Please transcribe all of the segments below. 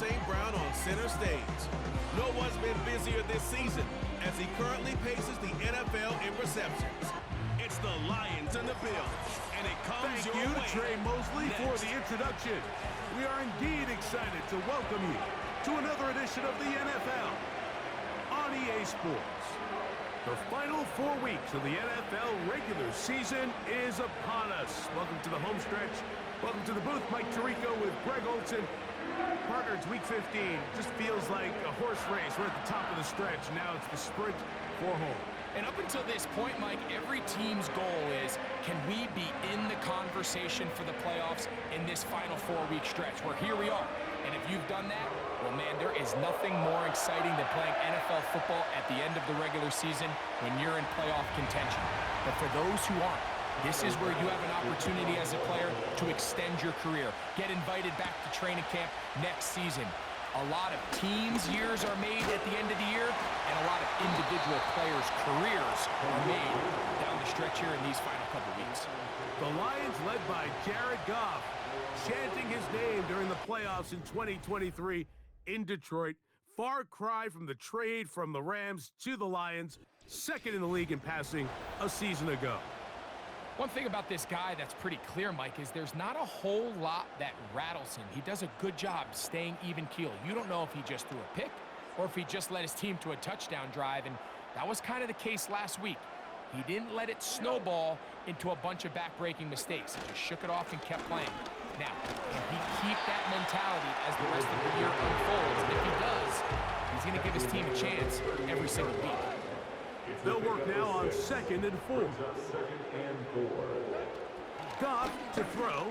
St. Brown on center stage. No one's been busier this season as he currently paces the NFL in receptions. It's the Lions in the build, and it comes Thank your you, way. Trey Mosley, for Next. the introduction. We are indeed excited to welcome you to another edition of the NFL on EA Sports. The final 4 weeks of the NFL regular season is upon us. Welcome to the home stretch. Welcome to the booth. Mike Tirico with Greg Olson. Partner, it's week 15. Just feels like a horse race. We're at the top of the stretch. Now it's the sprint for home. And up until this point, Mike, every team's goal is, can we be in the conversation for the playoffs in this final 4-week stretch? Where here we are. And if you've done that, well, man, there is nothing more exciting than playing NFL football at the end of the regular season when you're in playoff contention. But for those who aren't, this is where you have an opportunity as a player to extend your career, get invited back to training camp next season. A lot of teams' years are made at the end of the year, and a lot of individual players' careers are made down the stretch here in these final couple weeks. The Lions, led by Jared Goff, chanting his name during the playoffs in 2023 in Detroit. Far cry from the trade from the Rams to the Lions, second in the league in passing a season ago. One thing about this guy that's pretty clear, Mike, is there's not a whole lot that rattles him. He does a good job staying even keel. You don't know if he just threw a pick or if he just led his team to a touchdown drive, and that was kind of the case last week. He didn't let it snowball into a bunch of back-breaking mistakes. He just shook it off and kept playing. Now, can he keep that mentality as the rest of the year unfolds? And if he does, he's going to give his team a chance every single week. They'll work now on 2nd and 4. Goff to throw.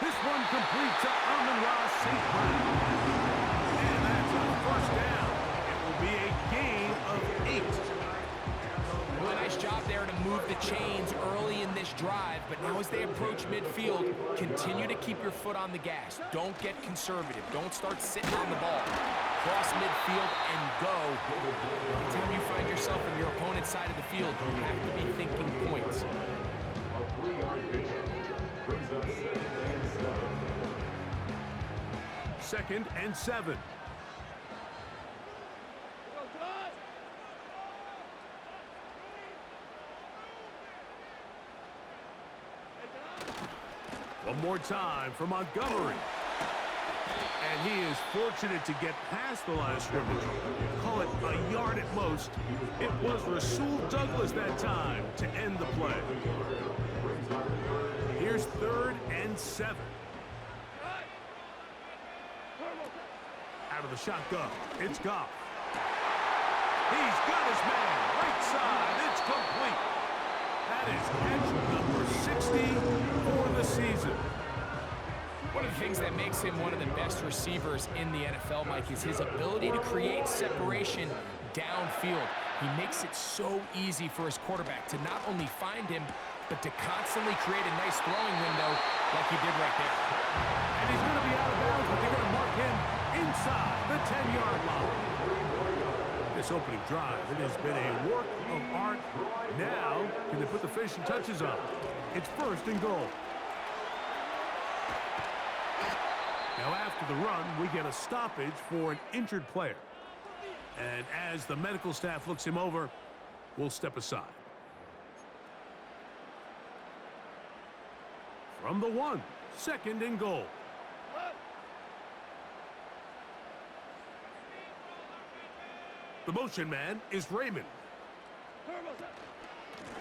This one complete to Amon-Ra St. Brown. And that's a first down. It will be a gain of 8. Really nice job there to move the chains early in this drive, but now as they approach midfield, continue to keep your foot on the gas. Don't get conservative. Don't start sitting on the ball. Cross midfield and go. Anytime you find yourself on your opponent's side of the field, you have to be thinking points. Second and 7. One more time for Montgomery. And he is fortunate to get past the line of scrimmage. Call it a yard at most. It was Rasul Douglas that time to end the play. Here's 3rd and 7. Out of the shotgun, it's Goff. He's got his man, right side, it's complete. That is catch number 60 for the season. One of the things that makes him one of the best receivers in the NFL, Mike, is his ability to create separation downfield. He makes it so easy for his quarterback to not only find him, but to constantly create a nice throwing window like he did right there. And he's going to be out of bounds, but they're going to mark him inside the 10-yard line. This opening drive, it has been a work of art. Now, can they put the finishing touches on? It's 1st and goal. Now, after the run, we get a stoppage for an injured player. And as the medical staff looks him over, we'll step aside. From the 1, 2nd and goal. The motion man is Raymond.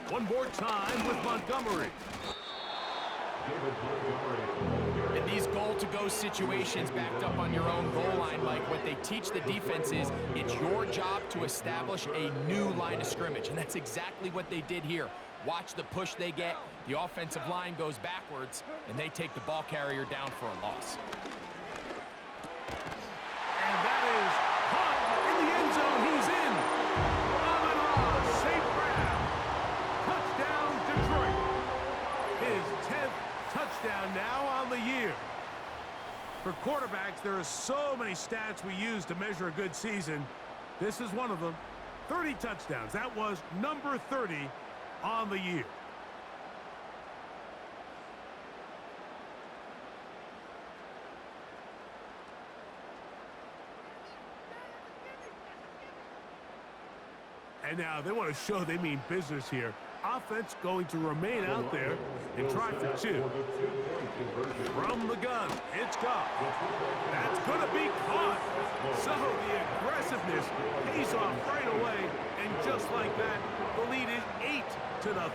One more time with Montgomery. In these goal-to-go situations backed up on your own goal line, Mike, what they teach the defense is it's your job to establish a new line of scrimmage, and that's exactly what they did here. Watch the push they get. The offensive line goes backwards, and they take the ball carrier down for a loss. And that is caught in the end zone. He's in. Amon-Ra St. Brown. Touchdown, Detroit. His 10th touchdown now on the year. For quarterbacks, there are so many stats we use to measure a good season. This is one of them. 30 touchdowns. That was number 30 on the year. And now they want to show they mean business here. Offense going to remain out there and try for two. From the gun, it's Goff. That's going to be caught. So the aggressiveness pays off right away. And just like that, the lead is 8-0.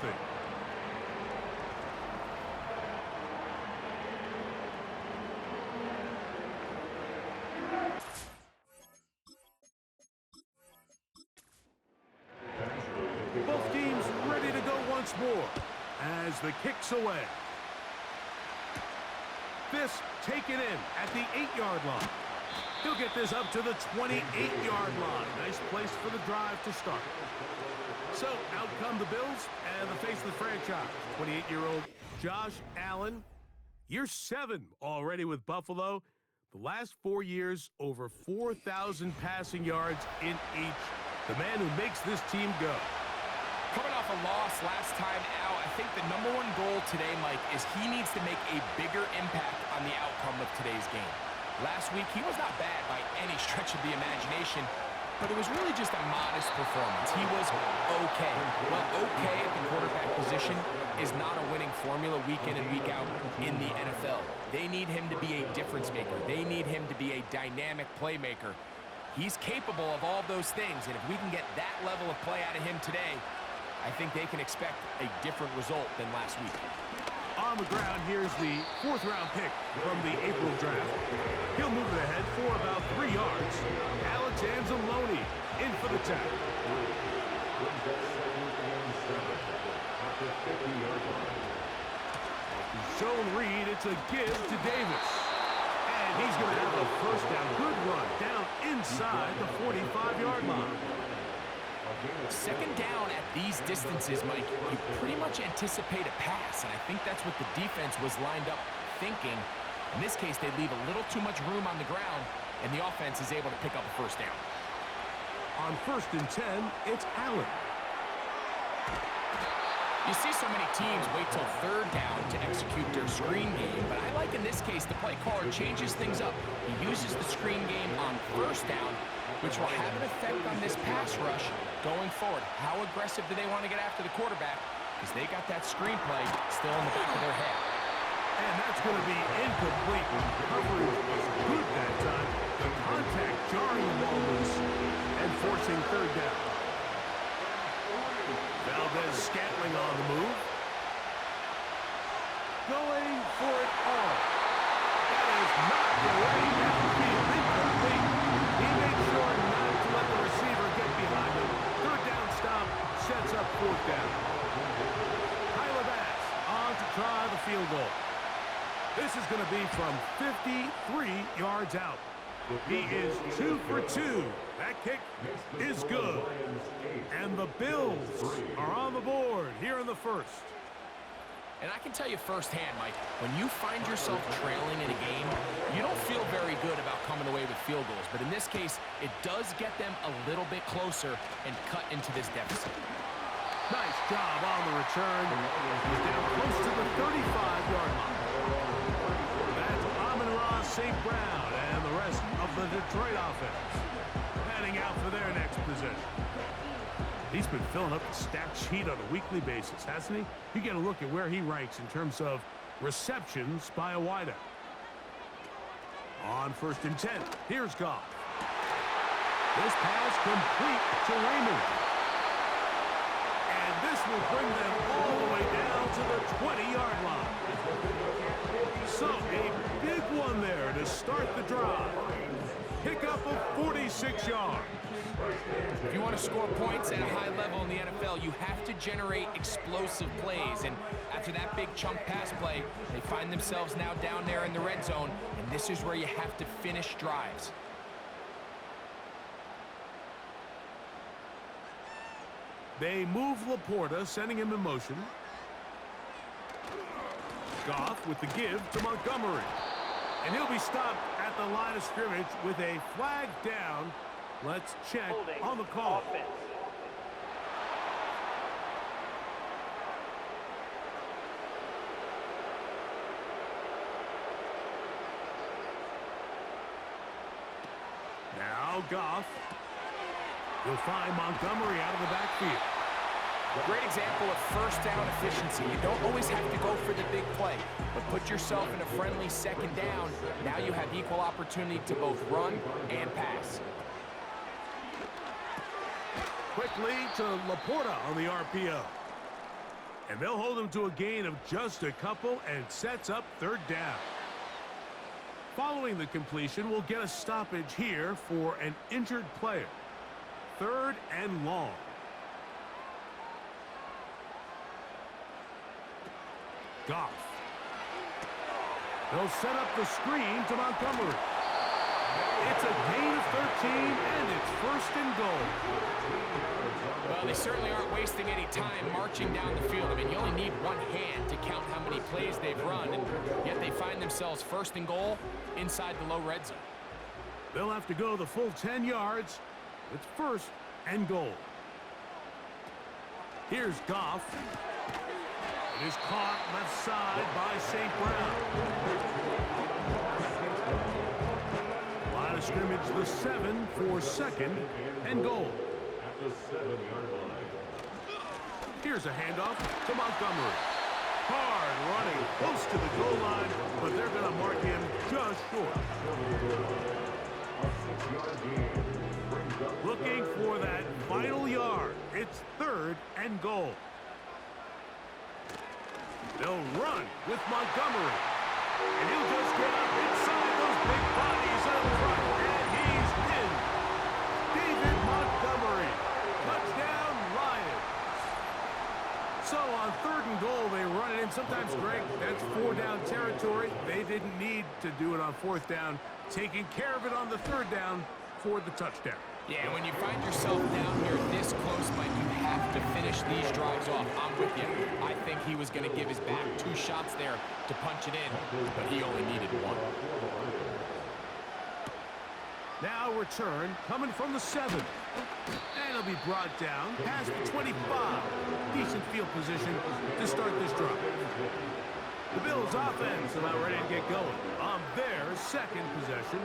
Both teams ready to go once more as the kick's away. This taken in at the 8-yard line. He'll get this up to the 28-yard line. Nice place for the drive to start. So out come the Bills and the face of the franchise. 28-year-old Josh Allen. Year 7 already with Buffalo. The last 4 years, over 4,000 passing yards in each. The man who makes this team go. Coming off a loss last time out, I think the #1 goal today, Mike, is he needs to make a bigger impact on the outcome of today's game. Last week, he was not bad by any stretch of the imagination, but it was really just a modest performance. He was okay. Well, okay at the quarterback position is not a winning formula week in and week out in the NFL. They need him to be a difference maker. They need him to be a dynamic playmaker. He's capable of all those things, and if we can get that level of play out of him today, I think they can expect a different result than last week. On the ground, here's the 4th-round pick from the April draft. He'll move it ahead for about 3 yards. Alex Anzalone in for the tackle. Shown Reed, it's a give to Davis. And he's going to have a first down. Good run down inside the 45-yard line. Second down at these distances, Mike, you pretty much anticipate a pass, and I think that's what the defense was lined up thinking. In this case, they leave a little too much room on the ground, and the offense is able to pick up a first down. On 1st and 10, it's Allen. You see so many teams wait till 3rd down to execute their screen game, but I like in this case the play caller changes things up. He uses the screen game on 1st down, which will have an effect on this pass rush going forward. How aggressive do they want to get after the quarterback? Because they got that screen play still in the back of their head. And that's going to be incomplete. Coverage was good that time. The contact jarring the ball loose and forcing 3rd down. Valdez-Scantling on the move. Going for it all. That is not the way downfield. Incomplete. He made sure not to let the receiver get behind him. 3rd down stop sets up 4th down. Tyler Bass on to try the field goal. This is going to be from 53 yards out. He is 2 for 2. That kick is good. And the Bills are on the board here in the 1st. And I can tell you firsthand, Mike, when you find yourself trailing in a game, you don't feel very good about coming away with field goals. But in this case, it does get them a little bit closer and cut into this deficit. Nice job on the return. He's down close to the 35-yard line. That's Amon-Ra St. Brown and the rest of the Detroit offense heading out for their next possession. He's been filling up the stat sheet on a weekly basis, hasn't he? You get a look at where he ranks in terms of receptions by a wideout. On 1st and 10, here's Goff. This pass complete to Raymond. And this will bring them all the way down to the 20-yard line. So a big one there to start the drive. Pick up of 46 yards. If you want to score points at a high level in the NFL, you have to generate explosive plays. And after that big chunk pass play, they find themselves now down there in the red zone. And this is where you have to finish drives. They move Laporta, sending him in motion. Goff with the give to Montgomery. And he'll be stopped at the line of scrimmage with a flag down. Let's check on the call. Offense. Now Goff. You'll find Montgomery out of the backfield. Great example of first down efficiency. You don't always have to go for the big play, but put yourself in a friendly second down. Now you have equal opportunity to both run and pass. Quickly to Laporta on the RPO. And they'll hold him to a gain of just a couple and sets up third down. Following the completion, we'll get a stoppage here for an injured player. Third and long. Goff. They'll set up the screen to Montgomery. It's a gain of 13, and it's first and goal. Well, they certainly aren't wasting any time marching down the field. I mean, you only need one hand to count how many plays they've run, and yet they find themselves first and goal inside the low red zone. They'll have to go the full 10 yards. It's first and goal. Here's Goff. It is caught left side by St. Brown. Line of scrimmage the 7 for second and goal. At the 7-yard line. Here's a handoff to Montgomery. Hard running close to the goal line, but they're going to mark him just short. A 6-yard gain brings up Looking for that final yard. It's third and goal. They'll run with Montgomery. And he'll just get up inside those big bodies up front. And he's in. David Montgomery. Touchdown, Lions. So on third and goal, they run it in. Sometimes, Greg, that's 4-down territory. They didn't need to do it on fourth down. Taking care of it on the third down for the touchdown. Yeah, when you find yourself down here this close, Mike, you have to finish these drives off. I'm with you. I think he was going to give his back 2 shots there to punch it in, but he only needed 1. Now return coming from the 7. And it'll be brought down past the 25. Decent field position to start this drive. The Bills offense about ready to get going on their second possession.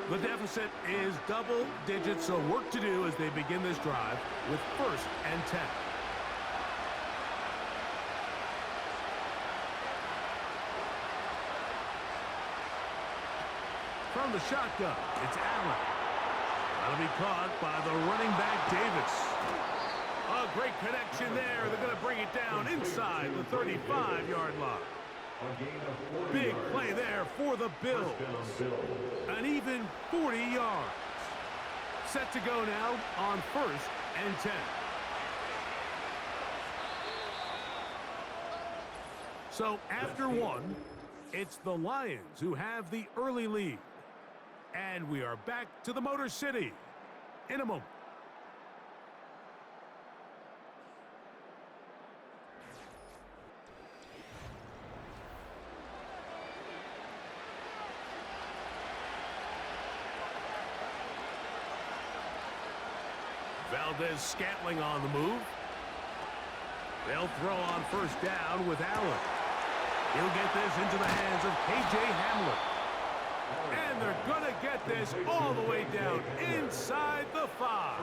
The deficit is double digits, so work to do as they begin this drive with first and 10. From the shotgun, it's Allen. That'll be caught by the running back, Davis. A great connection there. They're going to bring it down inside the 35-yard line. Big play there for the Bills. An even 40 yards. Set to go now on first and 10. So after 1, it's the Lions who have the early lead. And we are back to the Motor City in a moment. Valdez-Scantling on the move. They'll throw on first down with Allen. He'll get this into the hands of K.J. Hamler. And they're going to get this all the way down inside the 5.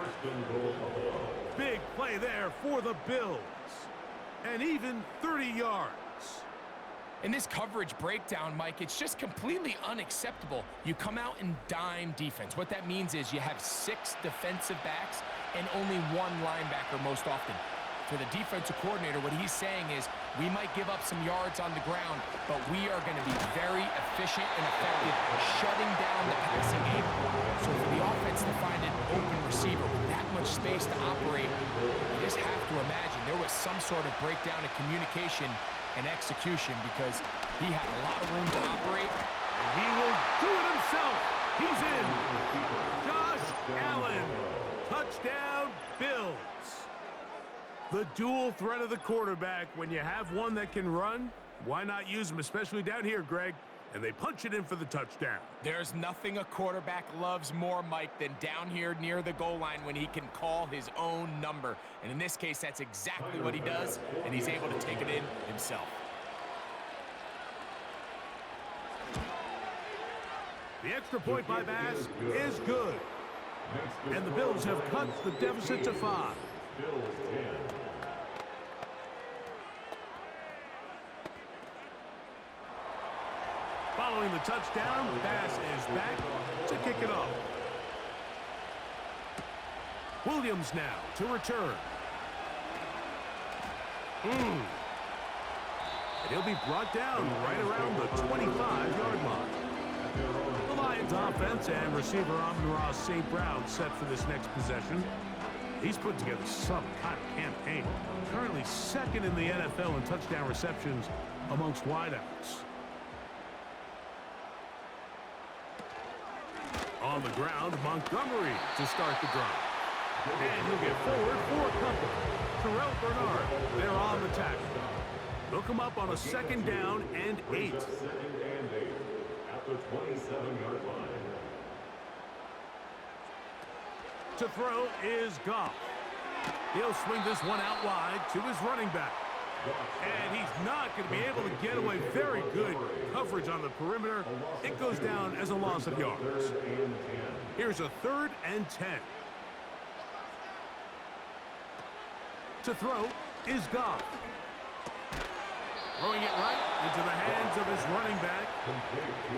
Big play there for the Bills. And even 30 yards. In this coverage breakdown, Mike, it's just completely unacceptable. You come out in dime defense. What that means is you have 6 defensive backs and only 1 linebacker most often. For the defensive coordinator, what he's saying is we might give up some yards on the ground, but we are going to be very efficient and effective shutting down the passing game. So for the offense to find an open receiver with that much space to operate, you just have to imagine there was some sort of breakdown in communication and execution because he had a lot of room to operate. And he will do it himself. He's in. Josh Allen. Touchdown, Bills. The dual threat of the quarterback. When you have one that can run, why not use him, especially down here, Greg? And they punch it in for the touchdown. There's nothing a quarterback loves more, Mike, than down here near the goal line when he can call his own number. And in this case, that's exactly what he does, and he's able to take it in himself. The extra point by Bass is good. And the Bills have cut the deficit to 5. Bills 10. Following the touchdown, pass is back to kick it off. Williams now to return. And he'll be brought down right around the 25-yard line. The Lions offense and receiver Amon-Ra St. Brown set for this next possession. He's put together some kind of campaign. Currently second in the NFL in touchdown receptions amongst wideouts. On the ground, Montgomery to start the drive. And he'll get forward for a couple. Terrell Bernard, they're on the tackle. They'll come up on a second down and 8. Second and 8 at the 27-yard line. To throw is Goff. He'll swing this one out wide to his running back. And he's not going to be able to get away. Very good coverage on the perimeter. It goes down as a loss of yards. Here's a 3rd and 10. To throw is Goff. Throwing it right into the hands of his running back.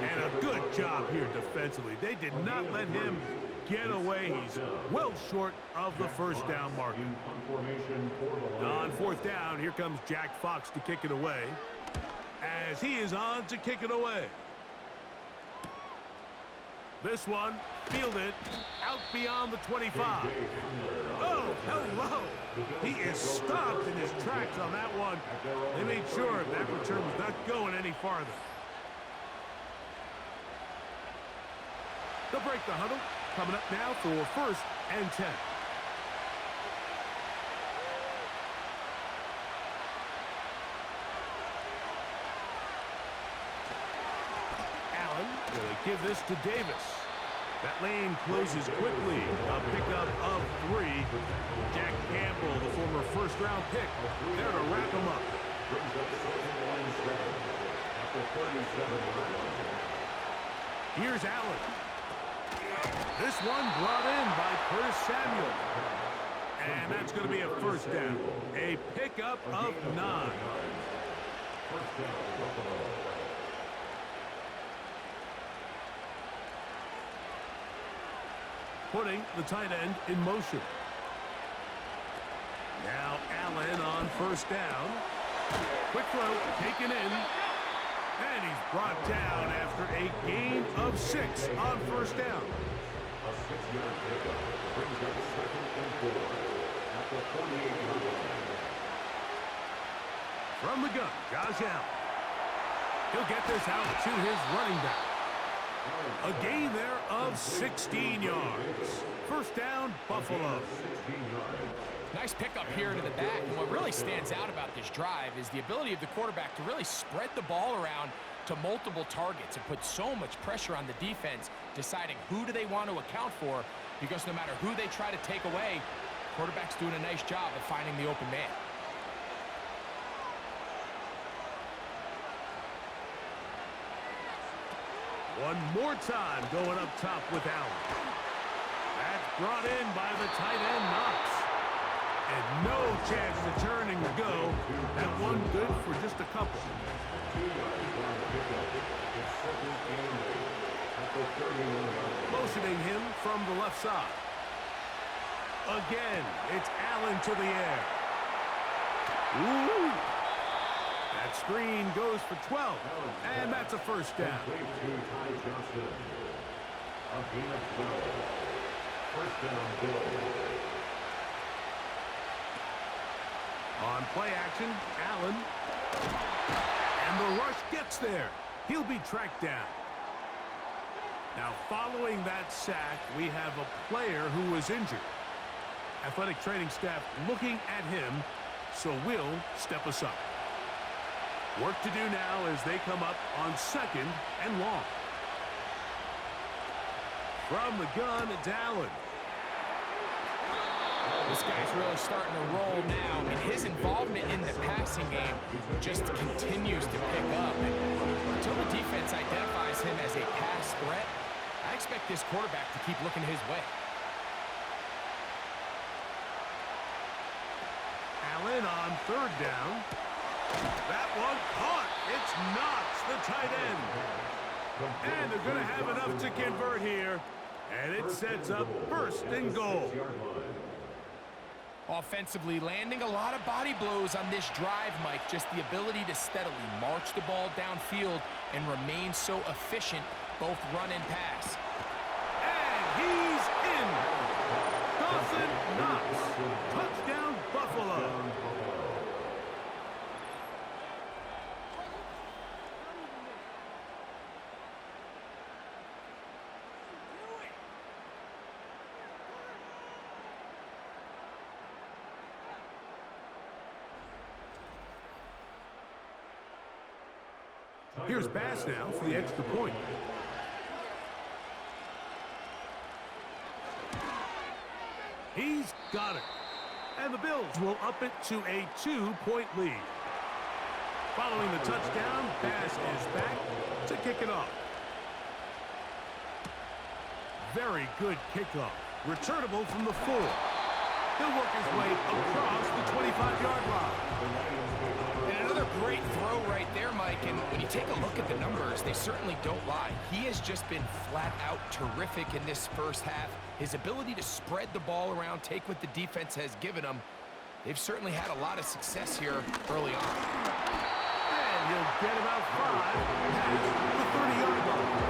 And a good job here defensively. They did not let him get away. He's well short of the first down marker. On 4th down, here comes Jack Fox to kick it away. As he is on to kick it away. This one, fielded out beyond the 25. Oh, hello. He is stopped in his tracks on that one. They made sure that return was not going any farther. They'll break the huddle. Coming up now for 1st and 10. Allen will give this to Davis. That lane closes quickly. A pickup of 3. Jack Campbell, the former first-round pick, there to wrap him up. Here's Allen. This one brought in by Curtis Samuel. And that's going to be a 1st down. A pickup of 9. Putting the tight end in motion. Now Allen on 1st down. Quick throw taken in. And he's brought down after a gain of 6 on 1st down. A 6-yard pickup brings up 2nd and 4 at the 48-yard line. From the gun, Josh Allen. He'll get this out to his running back. A gain there of 16 yards. 1st down, Buffalo. Nice pickup here to the back. And what really stands out about this drive is the ability of the quarterback to really spread the ball around to multiple targets and put so much pressure on the defense, deciding who do they want to account for, because no matter who they try to take away, quarterback's doing a nice job of finding the open man. One more time going up top with Allen. That's brought in by the tight end, Knox. And no chance to turn and go. That one good for just a couple. Motioning him from the left side. Again, it's Allen to the air. Ooh. That screen goes for 12, and that's a 1st down. On play action, Allen. And the rush gets there. He'll be tracked down. Now, following that sack, we have a player who was injured. Athletic training staff looking at him, so will step aside. Work to do now as they come up on 2nd and long. From the gun, it's Allen. This guy's really starting to roll now. I mean, his involvement in the passing game just continues to pick up. And until the defense identifies him as a pass threat, I expect this quarterback to keep looking his way. on third down. That one caught. It's Knox, the tight end. And they're going to have enough to convert here. And it sets up first and goal. Offensively, landing a lot of body blows on this drive, Mike. Just the ability to steadily march the ball downfield and remain so efficient, both run and pass. And he's in. Dawson Knox. Touchdown, Buffalo. Here's Bass now for the extra point. He's got it. And the Bills will up it to a 2-point lead. Following the touchdown, Bass is back to kick it off. Very good kickoff. Returnable from the 4. He'll work his way across the 25-yard line. And another great throw right there, Mike. And when you take a look at the numbers, they certainly don't lie. He has just been flat out terrific in this first half. His ability to spread the ball around, take what the defense has given him. They've certainly had a lot of success here early on. And he'll get about 5 past the 30-yard line.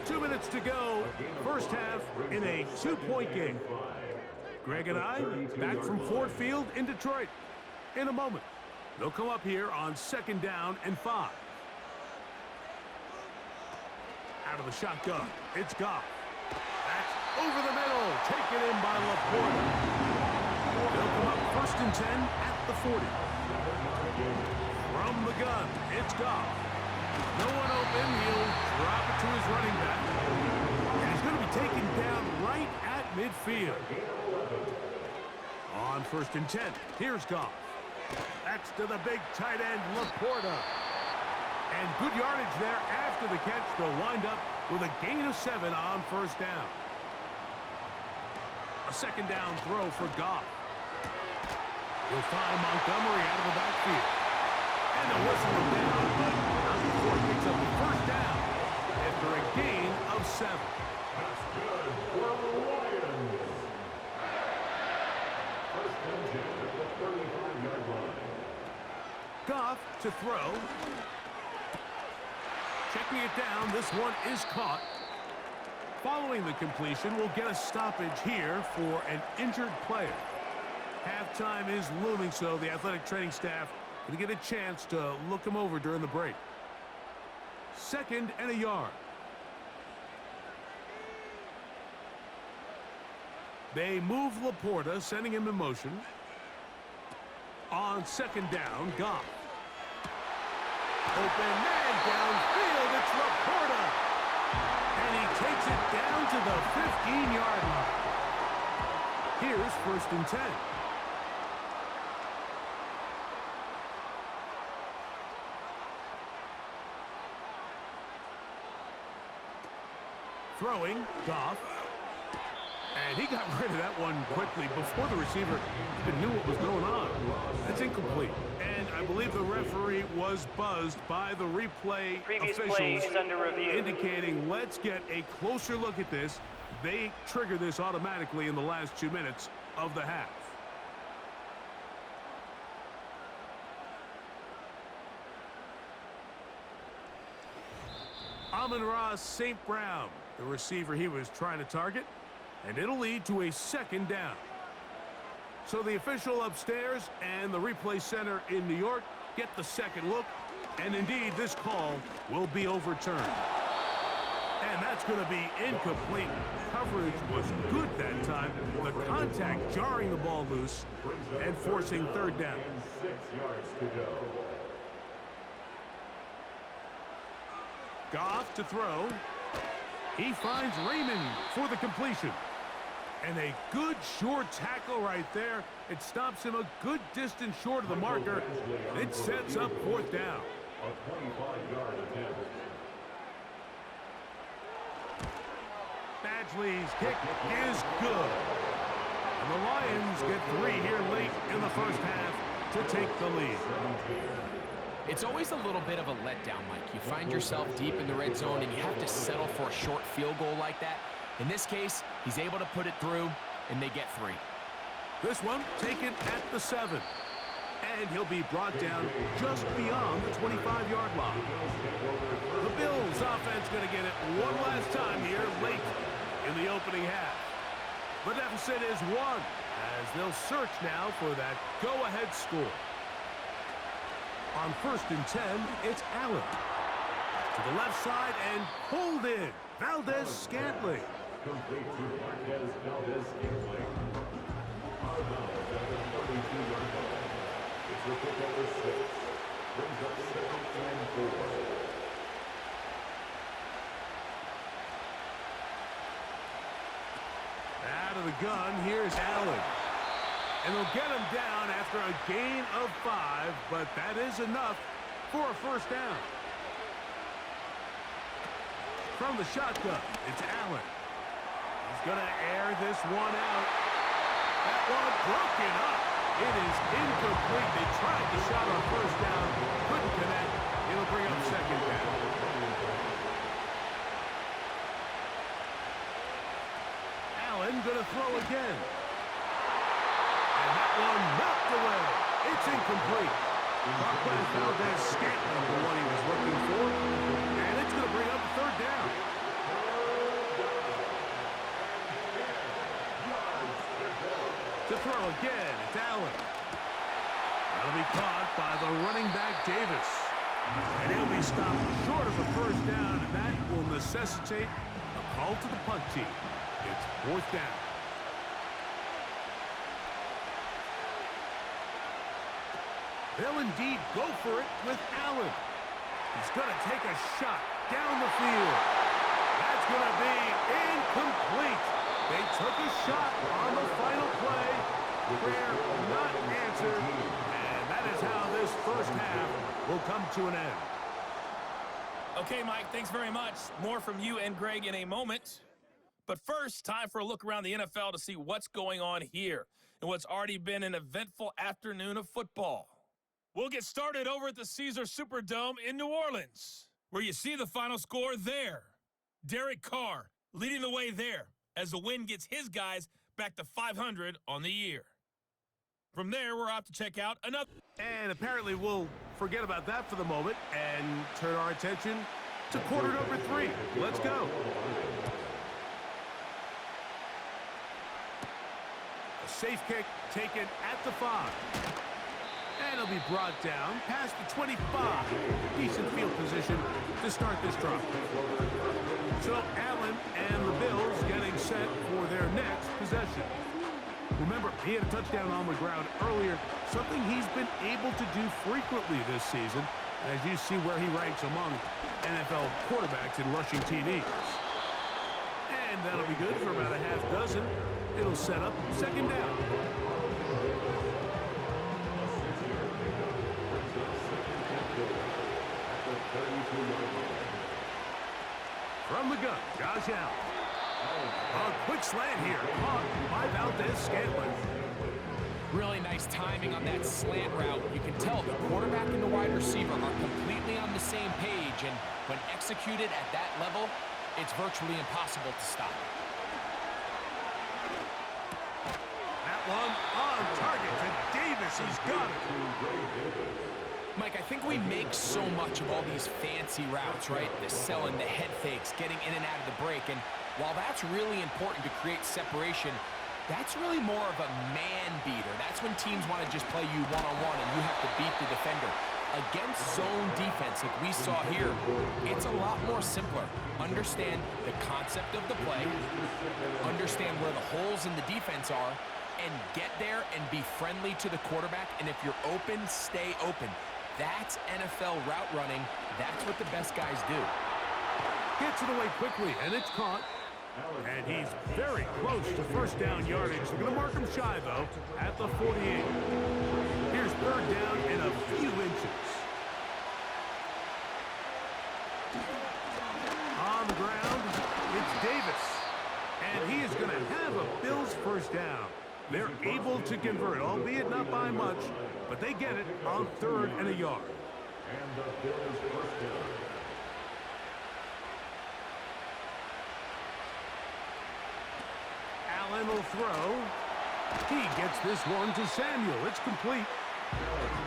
2 minutes to go, first half in a 2-point game. Greg and I back from Ford Field in Detroit. In a moment, they'll come up here on 2nd down and 5. Out of the shotgun, it's Goff. That's over the middle, taken in by Laporta. They'll come up 1st and 10 at the 40. From the gun, it's Goff. No one open, he'll drop it to his running back. And he's going to be taken down right at midfield. On 1st and 10, here's Goff. That's to the big tight end, Laporta. And good yardage there after the catch. They'll wind up with a gain of 7 on 1st down. A 2nd down throw for Goff. He'll find Montgomery out of the backfield. And they'll whistle him down, but not before he picks up the 1st down after a gain of 7. That's good for the Lions. 1st and 10 at the 35-yard line. Goff to throw. Checking it down, this one is caught. Following the completion, we'll get a stoppage here for an injured player. Halftime is looming, so the athletic training staff going to get a chance to look him over during the break. 2nd and a yard. They move Laporta, sending him in motion. On 2nd down, Goff. Open man downfield, it's Laporta. And he takes it down to the 15-yard line. Here's 1st and 10. Throwing, Goff. And he got rid of that one quickly before the receiver even knew what was going on. That's incomplete. And I believe the referee was buzzed by the replay officials play is under review, indicating let's get a closer look at this. They trigger this automatically in the last 2 minutes of the half. Amon-Ra St. Brown, the receiver he was trying to target, and it'll lead to a 2nd down. So the official upstairs and the replay center in New York get the second look, and indeed this call will be overturned. And that's going to be incomplete. Coverage was good that time. The contact jarring the ball loose and forcing 3rd down. 6 yards to go. Goff to throw. He finds Raymond for the completion. And a good short tackle right there. It stops him a good distance short of the marker. It sets up 4th down. A 25-yard attempt. Badgley's kick is good. And the Lions get 3 here late in the first half to take the lead. It's always a little bit of a letdown, Mike. You find yourself deep in the red zone and you have to settle for a short field goal like that. In this case, he's able to put it through, and they get 3. This one taken at the 7. And he'll be brought down just beyond the 25-yard line. The Bills offense going to get it one last time here late in the opening half. The deficit is 1 as they'll search now for that go-ahead score. On 1st and 10, it's Allen. To the left side and pulled in. Valdez-Scantling. Complete to Marquez Valdez-Scantling. Out of bounds at the 32-yard line. It's the pick over 6. Brings up 2nd and 4. Out of the gun, here's Allen. And they'll get him down after a gain of 5, but that is enough for a first down. From the shotgun, it's Allen. He's going to air this one out. That one broken up. It is incomplete. They tried the shot on first down, couldn't connect. It'll bring up 2nd down. Allen going to throw again. And that one knocked away. It's incomplete. Marquez Valdez-Scantling, the one he was looking for. And it's going to bring up 3rd down. To throw again, it's Allen. That'll be caught by the running back Davis. And he'll be stopped short of a first down, and that will necessitate a call to the punt team. It's 4th down. They'll indeed go for it with Allen. He's going to take a shot down the field. That's going to be incomplete. They took a shot on the final play. Prayer not answered. And that is how this first half will come to an end. Okay, Mike, thanks very much. More from you and Greg in a moment. But first, time for a look around the NFL to see what's going on here in what's already been an eventful afternoon of football. We'll get started over at the Caesar Superdome in New Orleans, where you see the final score there. Derek Carr leading the way there as the win gets his guys back to 500 on the year. From there, we're off to check out another. And apparently we'll forget about that for the moment and turn our attention to quarter number 3. Let's go. A safe kick taken at the 5. And it'll be brought down past the 25. Decent field position to start this drive. So Allen and the Bills getting set for their next possession. Remember, he had a touchdown on the ground earlier, something he's been able to do frequently this season, as you see where he ranks among NFL quarterbacks in rushing TDs. And that'll be good for about a half dozen. It'll set up 2nd down. From the gun, Josh Allen. A quick slant here, caught by Valdez-Scantling. Really nice timing on that slant route. You can tell the quarterback and the wide receiver are completely on the same page, and when executed at that level, it's virtually impossible to stop. That one on target to Davis. He's got it. Mike, I think we make so much of all these fancy routes, right? The selling, the head fakes, getting in and out of the break. And while that's really important to create separation, that's really more of a man beater. That's when teams want to just play you one-on-one and you have to beat the defender. Against zone defense like we saw here, it's a lot more simpler. Understand the concept of the play, understand where the holes in the defense are, and get there and be friendly to the quarterback. And if you're open, stay open. That's NFL route running. That's what the best guys do. Gets it away quickly, and it's caught. And he's very close to first down yardage. They're going to mark him shy, though, at the 48. Here's 3rd down in a few inches. On the ground, it's Davis. And he is going to have a Bills first down. They're able to convert, albeit not by much, but they get it on 3rd and a yard. And the Bills first down. Allen will throw. He gets this one to Samuel. It's complete.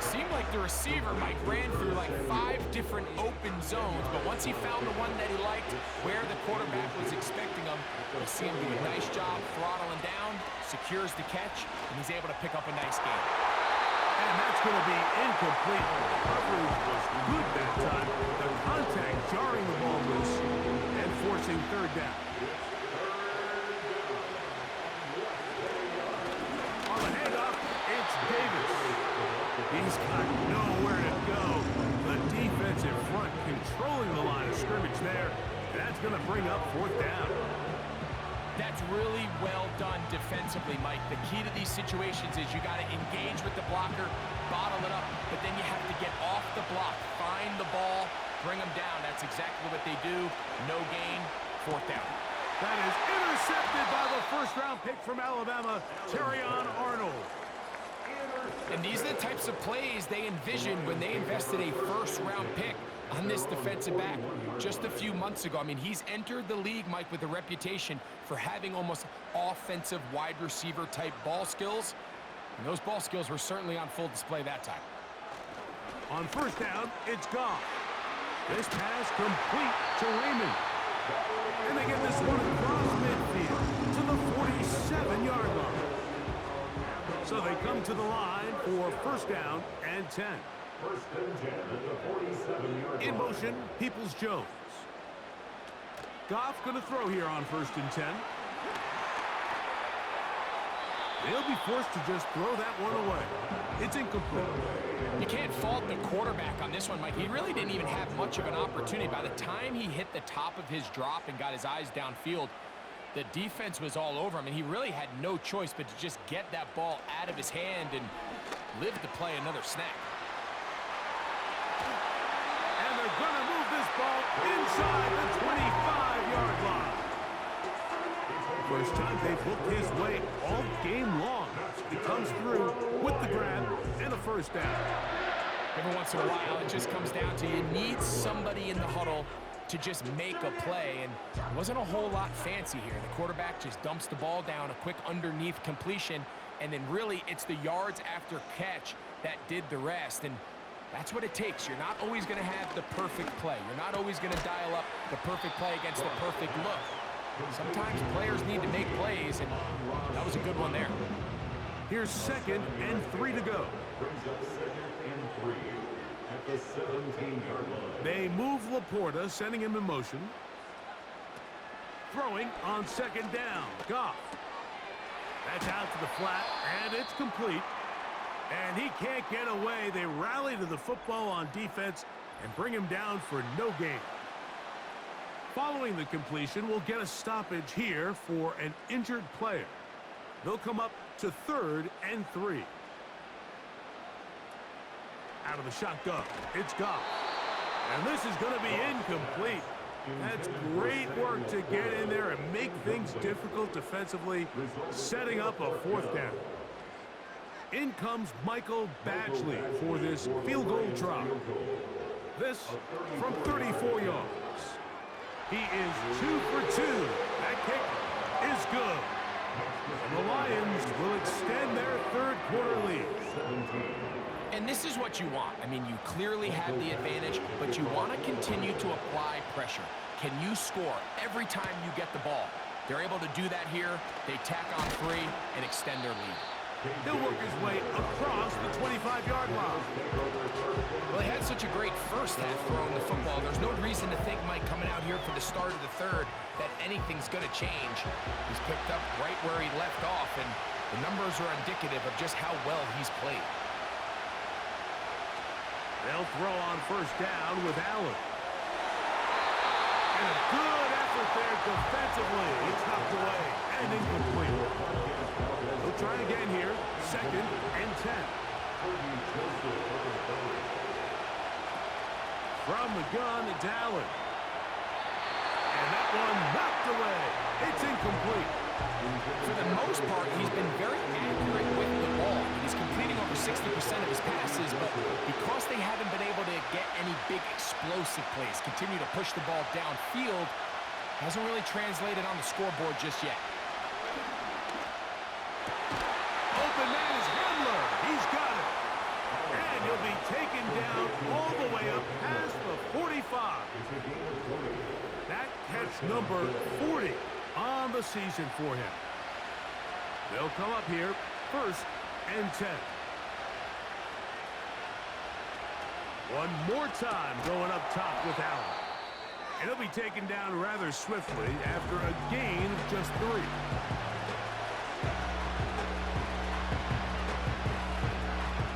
Seemed like the receiver, Mike, ran through like 5 different open zones, but once he found the one that he liked, where the quarterback was expecting him, you see him do a nice job throttling down, secures the catch, and he's able to pick up a nice gain. And that's going to be incomplete. The coverage was good that time. The contact jarring the ball loose and forcing 3rd down. On the handoff, it's Davis. He's got nowhere to go. The defensive front controlling the line of scrimmage there. That's going to bring up 4th down. That's really well done defensively, Mike. The key to these situations is you got to engage with the blocker, bottle it up, but then you have to get off the block, find the ball, bring them down. That's exactly what they do. No gain, 4th down. That is intercepted by the 1st-round pick from Alabama, Terrion Arnold. And these are the types of plays they envisioned when they invested a 1st-round pick on this defensive back just a few months ago. I mean, he's entered the league, Mike, with a reputation for having almost offensive wide receiver type ball skills. And those ball skills were certainly on full display that time. On 1st down, it's Goff. This pass complete to Raymond. And they get this one across midfield to the 47-yard line. So they come to the line for 1st down and 10. 1st and 10 at the 47-yard line. In motion, Peoples-Jones. Goff going to throw here on 1st and 10. They'll be forced to just throw that one away. It's incomplete. You can't fault the quarterback on this one, Mike. He really didn't even have much of an opportunity. By the time he hit the top of his drop and got his eyes downfield, the defense was all over him, and he really had no choice but to just get that ball out of his hand and live to play another snap. And they're going to move this ball inside the 25-yard line. First time they've looked his way all game long. He comes through with the grab and a 1st down. Every once in a while, it just comes down to you need somebody in the huddle to just make a play, and it wasn't a whole lot fancy here. The quarterback just dumps the ball down, a quick underneath completion, and then really it's the yards after catch that did the rest, and that's what it takes. You're not always going to have the perfect play. You're not always going to dial up the perfect play against the perfect look. Sometimes players need to make plays, and that was a good one there. Here's 2nd and 3 to go. Brings up 2nd and 3 at the 17-yard line. They move Laporta, sending him in motion. Throwing on 2nd down. Goff. That's out to the flat, and it's complete. And he can't get away. They rally to the football on defense and bring him down for no gain. Following the completion, we'll get a stoppage here for an injured player. They'll come up to 3rd and 3. Out of the shotgun, it's Goff. And this is going to be incomplete. That's great work to get in there and make things difficult defensively, setting up a 4th down. In comes Michael Badgley for this field goal try. This from 34 yards. He is 2 for 2. That kick is good. And the Lions will extend their 3rd quarter lead. And this is what you want. I mean, you clearly have the advantage, but you want to continue to apply pressure. Can you score every time you get the ball? They're able to do that here. They tack on 3 and extend their lead. He'll work his way across the 25-yard line. Well, he had such a great first half throwing the football. There's no reason to think, Mike, coming out here for the start of the 3rd, that anything's going to change. He's picked up right where he left off, and the numbers are indicative of just how well he's played. They'll throw on 1st down with Allen. And a good effort there defensively. It's knocked away and incomplete. They'll try again here. 2nd and 10. From the gun, it's Allen. And that one knocked away. It's incomplete. For the most part, he's been very accurate with the ball. He's completing over 60% of his passes, but because they haven't been able to get any big explosive plays, continue to push the ball downfield, hasn't really translated on the scoreboard just yet. Open man is Hamler. He's got it. And he'll be taken down all the way up past the 45. That catch number 40 on the season for him. They'll come up here, 1st and 10. One more time going up top with Allen. And he'll be taken down rather swiftly after a gain of just 3.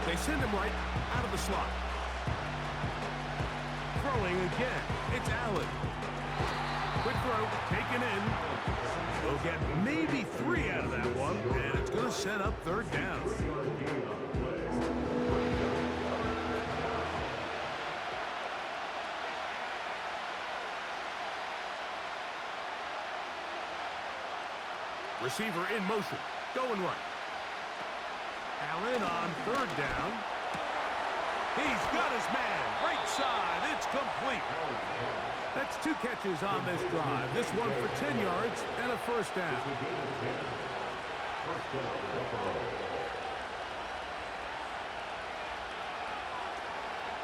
They send him right out of the slot. Throwing again, it's Allen. Quick throw, taken in. They'll get maybe 3 out of that one, and it's going to set up 3rd down. Receiver in motion, going right. Allen on 3rd down. He's got his man, right side, it's complete. That's 2 catches on this drive. This one for 10 yards and a 1st down.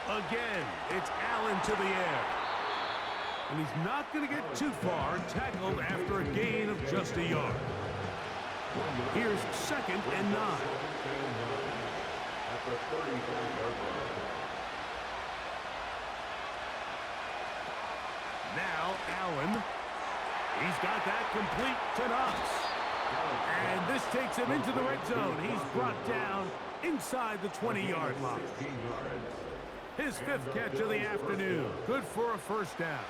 Again, it's Allen to the air. And he's not going to get too far, tackled after a gain of just a yard. Here's 2nd and 9. Now Allen. He's got that complete to Knox. And this takes him into the red zone. He's brought down inside the 20-yard line. His 5th catch of the afternoon. Good for a 1st down.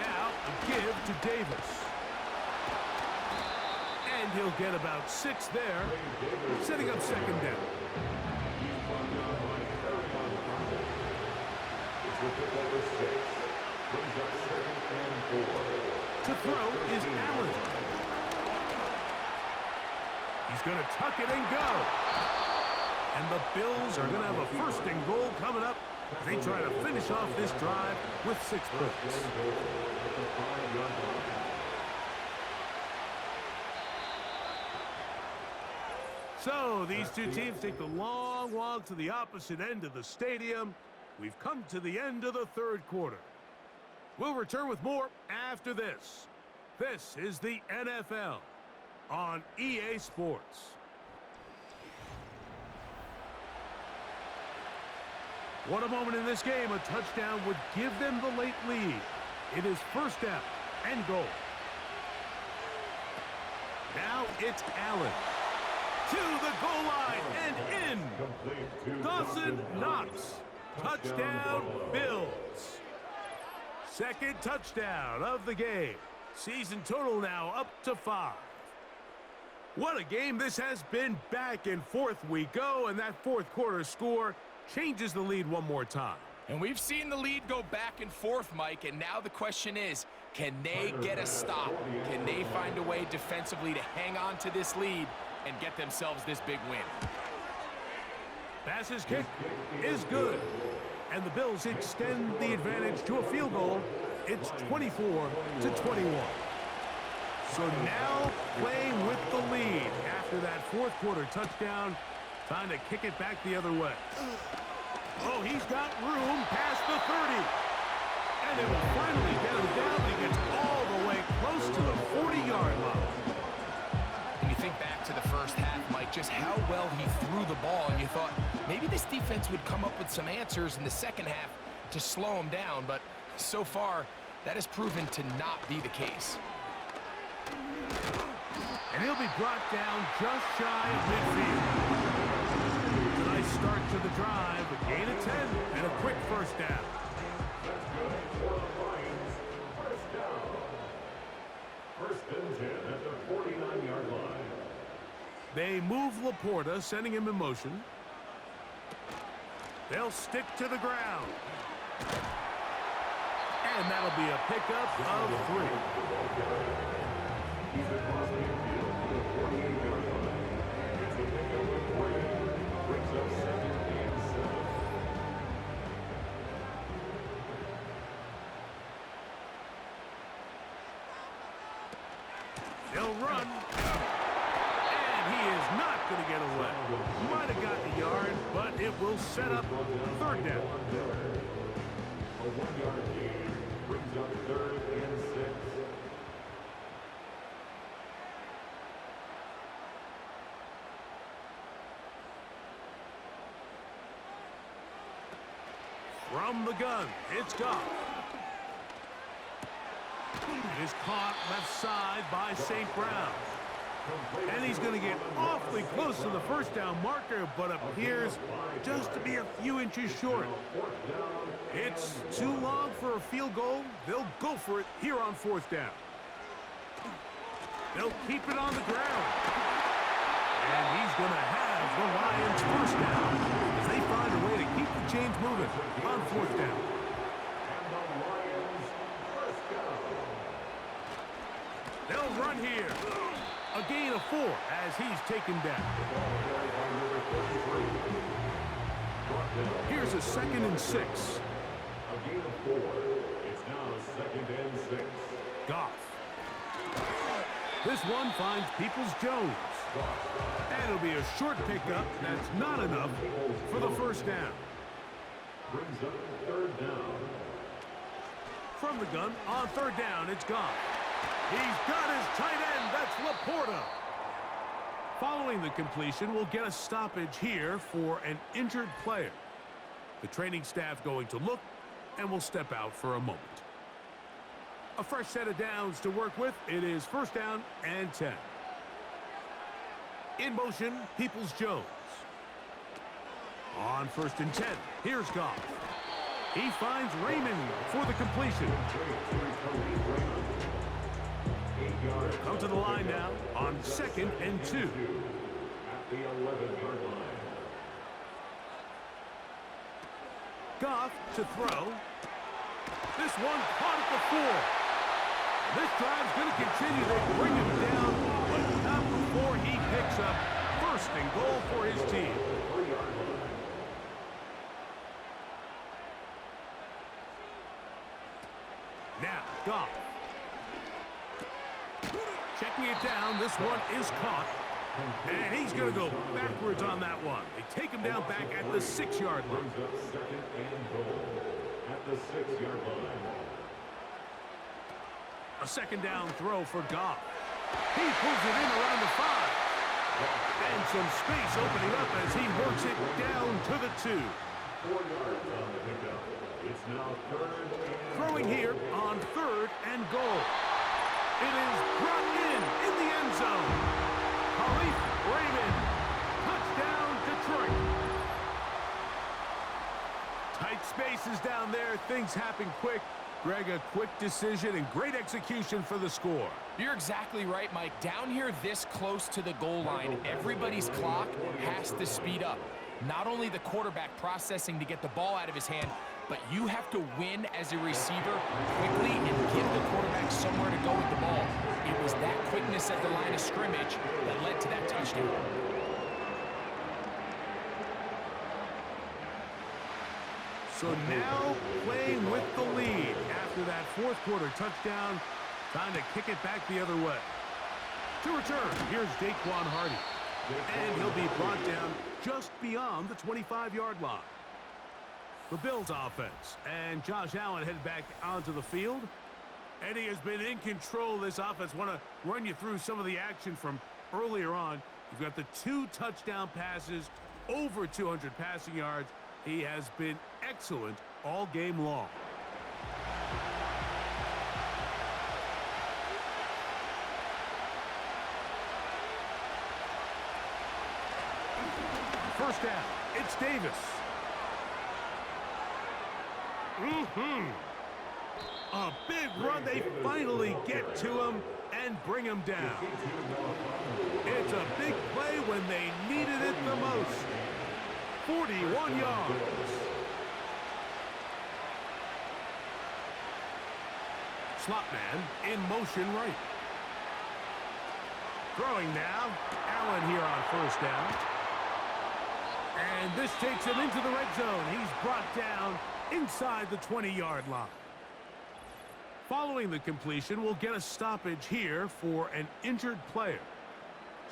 Now a give to Davis. And he'll get about 6 there, setting up 2nd down. To throw is Allen. He's going to tuck it and go. And the Bills are going to have a 1st and goal coming up. They try to finish off this drive with 6 points. So these 2 teams take the long walk to the opposite end of the stadium. We've come to the end of the 3rd quarter. We'll return with more after this. This is the NFL on EA Sports. What a moment in this game. A touchdown would give them the late lead. It is 1st down and goal. Now it's Allen. To the goal line and in. Dawson Knox. Touchdown, Bills. 2nd touchdown of the game. Season total now up to 5. What a game this has been. Back and forth we go, and that 4th quarter score changes the lead one more time. And we've seen the lead go back and forth, Mike, and now the question is, can they get a stop? Can they find a way defensively to hang on to this lead and get themselves this big win? Pass's kick is good. And the Bills extend the advantage to a field goal. It's 24-21. So now playing with the lead after that 4th quarter touchdown. Time to kick it back the other way. Oh, he's got room past the 30. And it will finally get him down. He gets all the way close to the 40-yard line. And you think back to the 1st half, Mike, just how well he threw the ball, and you thought maybe this defense would come up with some answers in the 2nd half to slow him down, but so far that has proven to not be the case. And he'll be brought down just shy of midfield. A nice start to the drive, a gain of 10, and a quick 1st down. First and 10 at the 49-yard line. They move Laporta, sending him in motion. They'll stick to the ground. And that'll be a pickup of 3. He's across midfield to the 48-yard line. It's a pickup of 3. Brings up 2nd and 7. They'll run. And he is not going to get away. Might have got the yard, but it will set up 3rd down. A 1-yard gain brings up 3rd and 6. From the gun, it's Goff. It is caught left side by St. Brown. And he's going to get awfully close to the 1st down marker, but appears just to be a few inches short. It's too long for a field goal. They'll go for it here on 4th down. They'll keep it on the ground. And he's going to have the Lions 1st down as they find a way to keep the chains moving on 4th down. And the Lions first down. They'll run here. A gain of 4 as he's taken down. Here's a 2nd and 6. A gain of 4. It's now 2nd and 6. Goff. This one finds Peoples-Jones. And it'll be a short pickup. That's not enough for the 1st down. Brings up 3rd down. From the gun on 3rd down, it's Goff. He's got his tight end. That's Laporta. Following the completion, we'll get a stoppage here for an injured player. The training staff going to look, and we'll step out for a moment. A fresh set of downs to work with. It is 1st down and 10. In motion, Peoples-Jones. On 1st and 10, here's Goff. He finds Raymond for the completion. Come to the line now on 2nd and 2. At the 11-yard line. Goff to throw. This one caught at the 4. This drive's going to continue. They bring him down, but not before he picks up 1st and goal for his team. 3-yard line. Now, Goff. Checking it down. This one is caught. And he's going to go backwards on that one. They take him down back at the 6-yard line. Brings up 2nd and goal. At the 6-yard line. A 2nd down throw for Goff. He pulls it in around the 5. And some space opening up as he works it down to the 2. 4 yards on the pickup. It's now 3rd and Throwing here on 3rd and goal. It is brought in the end zone. Khalif Raymond. Touchdown, Detroit. Tight spaces down there. Things happen quick. Greg, a quick decision and great execution for the score. You're exactly right, Mike. Down here this close to the goal line, everybody's clock has to speed up. Not only the quarterback processing to get the ball out of his hand, but you have to win as a receiver quickly and give the quarterback somewhere to go with the ball. It was that quickness at the line of scrimmage that led to that touchdown. So now playing with the lead after that 4th quarter touchdown. Time to kick it back the other way. To return, here's Daquan Hardy. And he'll be brought down just beyond the 25-yard line. The Bills offense. And Josh Allen headed back onto the field. And he has been in control of this offense. Want to run you through some of the action from earlier on. You've got the 2 touchdown passes, over 200 passing yards. He has been excellent all game long. First down, it's Davis. A big run. They finally get to him and bring him down. It's a big play when they needed it the most. 41 yards. slot man in motion right. Throwing now. Allen here on first down. And this takes him into the red zone. He's brought down inside the 20-yard line. Following the completion, we'll get a stoppage here for an injured player.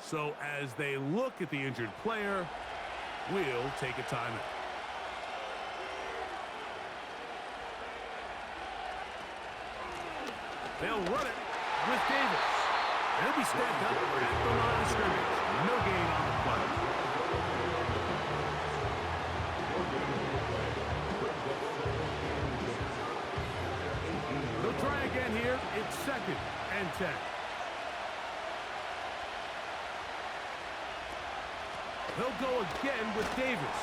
So as they look at the injured player, we'll take a timeout. They'll run it with Davis. He'll be stacked up at the line of scrimmage. No gain on the play. They'll try again here. It's 2nd and 10. They'll go again with Davis.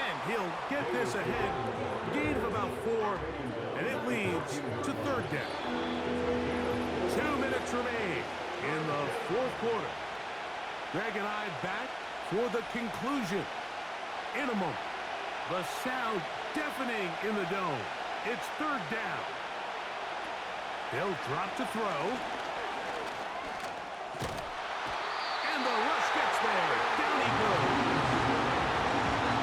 And he'll get this ahead. Gain of about 4. And it leads to 3rd down. 2 minutes remain in the 4th quarter. Greg and I back for the conclusion in a moment. The sound deafening in the dome. It's 3rd down. They'll drop to throw. And the rush gets there. Down he goes.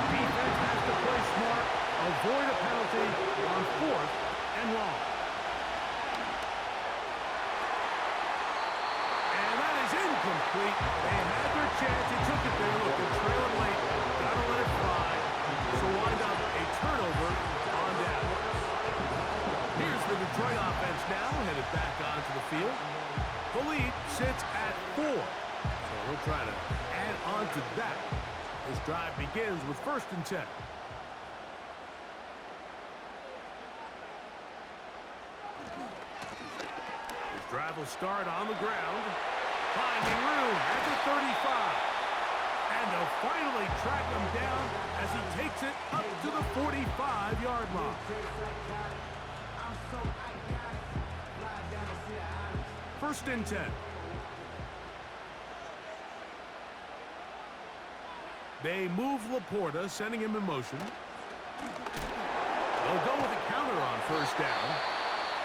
Defense has to play smart, avoid a penalty on 4th and long. And that is incomplete. They had their chance. He took it there. Look, they're trailing late. Gotta let it fly. So wind up a turnover on down. Here's the Detroit offense now, headed back onto the field. The lead sits at 4. So we'll try to add on to that. This drive begins with 1st and 10. This drive will start on the ground. Finding room at the 35. And they'll finally track him down as he takes it up to the 45-yard line. First and 10. They move Laporta, sending him in motion. They'll go with a counter on 1st down.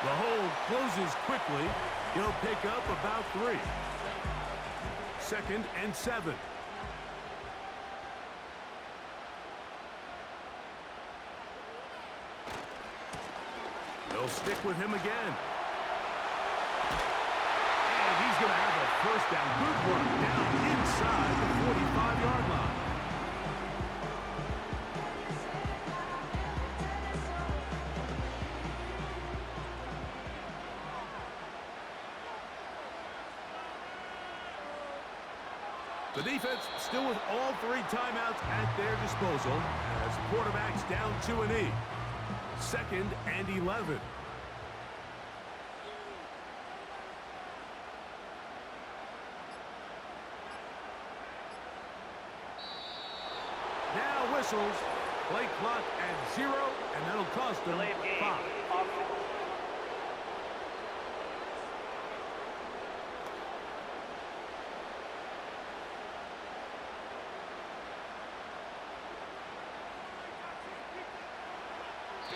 The hold closes quickly. He'll pick up about 3. 2nd and 7. They'll stick with him again. And he's going to have a 1st down. Good work down inside the 45-yard line. The defense still with all 3 timeouts at their disposal as quarterback's down to an E. 2nd and 11. Now whistles. Play clock at 0, and that'll cost them 5.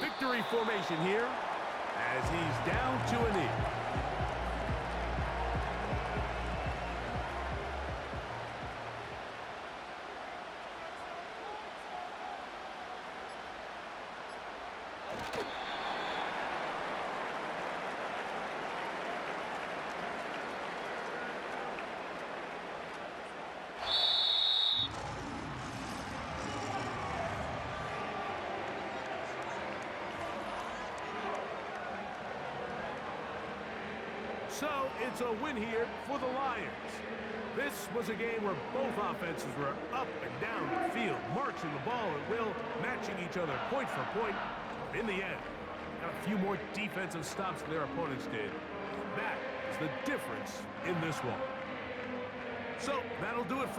Victory formation here as he's down to a knee. So it's a win here for the Lions. This was a game where both offenses were up and down the field, marching the ball at will, matching each other point for point. In the end, got a few more defensive stops than their opponents did. That is the difference in this one. So that'll do it for